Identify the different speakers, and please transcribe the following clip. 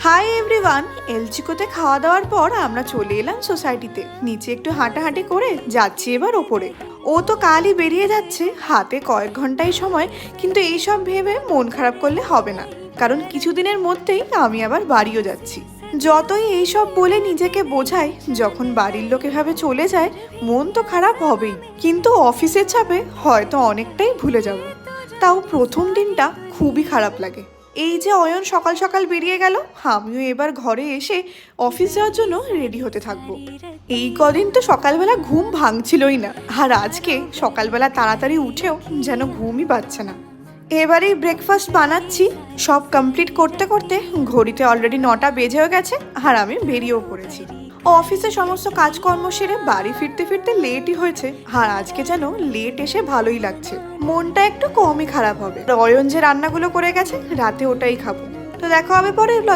Speaker 1: Hi everyone, এলচিকোতে খাওয়া দাওয়ার পর আমরা চলে এলাম সোসাইটিতে। নিচে একটু হাঁটাহাঁটি করে যাচ্ছি এবার ওপরে। ও তো কালই বেরিয়ে যাচ্ছে, হাতে কয়েক ঘন্টাই সময়, কিন্তু এইসব ভেবে মন খারাপ করলে হবে না, কারণ কিছুদিনের মধ্যেই আমি আবার বাড়িও যাচ্ছি। যতই এইসব বলে নিজেকে বোঝাই, যখন বাড়ির লোক এভাবে চলে যায় মন তো খারাপ হবেই, কিন্তু অফিসের চাপে হয়তো অনেকটাই ভুলে যাব। তাও প্রথম দিনটা খুবই খারাপ লাগে। এই যে অয়ন সকাল সকাল বেরিয়ে গেল, আমিও এবার ঘরে এসে অফিস যাওয়ার জন্য রেডি হতে থাকবো। এই কদিন তো সকালবেলা ঘুম ভাঙছিলই না, আর আজকে সকালবেলা তাড়াতাড়ি উঠেও যেন ঘুমই পাচ্ছে না। এবারেই ব্রেকফাস্ট বানাচ্ছি। সব কমপ্লিট করতে করতে ঘড়িতে অলরেডি 9টা বেজেও গেছে, আর আমি বেরিয়েও পড়েছি। অফিসে সমস্ত কাজকর্ম সেরে বাড়ি ফিরতে ফিরতে লেটই হয়েছে, আর আজকে যেন লেট এসে ভালোই লাগছে। মনটা একটু কমই খারাপ হবে। অয়ন যে রান্নাগুলো করে গেছে, রাতে ওটাই খাবো। তো দেখা হবে পরের ব্লগে।